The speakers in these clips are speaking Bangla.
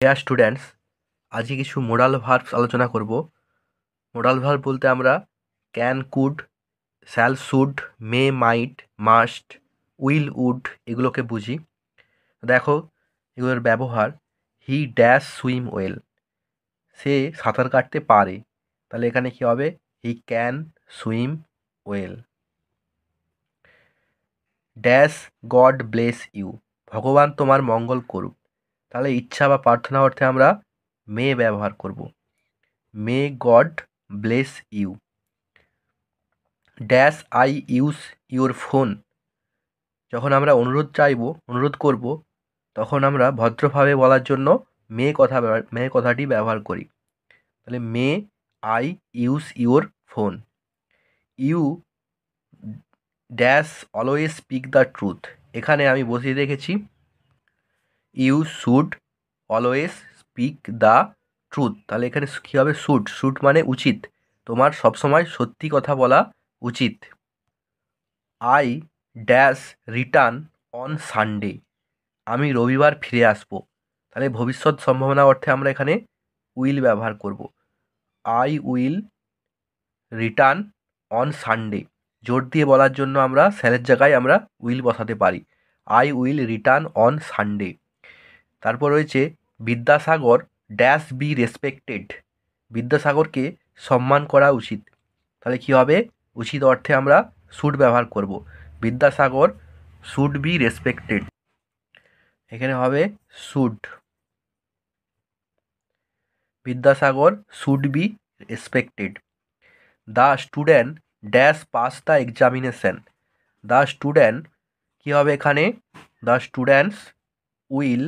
ডিয়ার স্টুডেন্টস, আজকে কিছু মোডাল ভার্বস আলোচনা করব। মোডাল ভার্ব বলতে আমরা can, could, shall, should, may, might, must, will, would এগুলোকে বুঝি। দেখো এগুলোর ব্যবহার। হি ড্যাশ সুইম ওয়েল, সে সাঁতার কাটতে পারে। তাহলে এখানে কি হবে? He can swim well. Dash God bless you, ভগবান তোমার মঙ্গল করুক। তাহলে ইচ্ছা বা প্রার্থনা অর্থে আমরা মে ব্যবহার করব। May God bless you. Dash I use your phone, যখন আমরা অনুরোধ করব তখন আমরা ভদ্রভাবে বলার জন্য মে কথাটি ব্যবহার করি। তাহলে may I use your phone. You dash always speak the truth, এখানে আমি বসিয়ে রেখেছি you should always speak the truth. তাহলে এখানে কী হবে? শুড, শুড মানে উচিত, তোমার সবসময় সত্যি কথা বলা উচিত। I dash return on Sunday, আমি রবিবার ফিরে আসবো। তাহলে ভবিষ্যৎ সম্ভাবনা অর্থে আমরা এখানে উইল ব্যবহার করব। I will return on Sunday, জোর দিয়ে বলার জন্য আমরা স্যারের জায়গায় আমরা উইল বসাতে পারি। I will return on Sunday. তারপর রয়েছে বিদ্যাসাগর ড্যাশ বি রেসপেক্টেড, বিদ্যাসাগরকে সম্মান করা উচিত। তাহলে কী হবে? উচিত অর্থে আমরা শুড ব্যবহার করব। বিদ্যাসাগর শুড বি রেসপেক্টেড, এখানে হবে should. Vidyasagar should be respected. The student dash pass the examination, the student কী হবে এখানে? The students will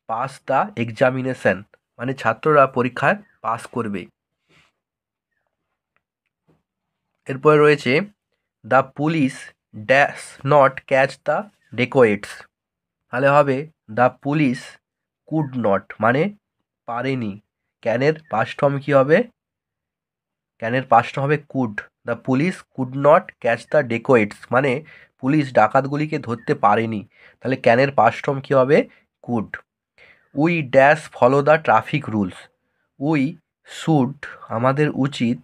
pass the examination, মানে ছাত্ররা পরীক্ষায় পাস করবে। এরপরে রয়েছে the police dash not catch the dacoits, তাহলে হবে দ্য পুলিশ কুড নট, মানে পারেনি। ক্যানের পাস্ট ফর্ম কী হবে? ক্যানের পাস্ট হবে could. The police could not catch the dacoits, মানে পুলিশ ডাকাতগুলিকে ধরতে পারেনি। তাহলে ক্যানের পাস্ট ফর্ম কী হবে? Could. We dash follow the traffic rules, we should আমাদের উচিত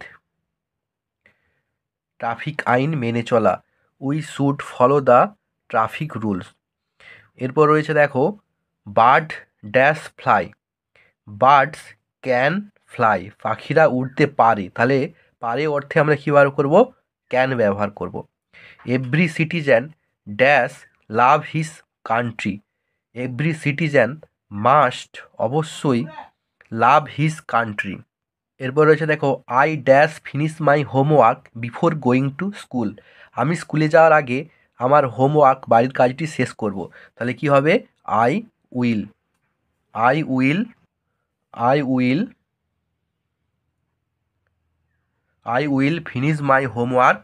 ট্রাফিক আইন মেনে চলা। We should follow the traffic rules. এরপর রয়েছে দেখো bird dash fly, birds can fly, পাখিরা উড়তে পারে। তাহলে পারে অর্থে আমরা কী ব্যবহার করব? ক্যান ব্যবহার করব। Every citizen dash love his country, every citizen must অবশ্যই লাভ হিজ কান্ট্রি। এরপর রয়েছে দেখো I dash finish my homework before going to school, আমি স্কুলে যাওয়ার আগে আমার হোমওয়ার্ক বাড়ির কাজটি শেষ করব। তাহলে কি হবে? I will. I will I will I will finish my homework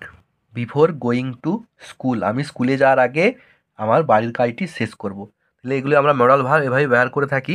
before going to school, আমি স্কুলে যাওয়ার আগে আমার বাড়ির কাজটি শেষ করব। তাহলে এগুলো আমরা মডাল ভার্ব এভাবে ব্যবহার করে থাকি।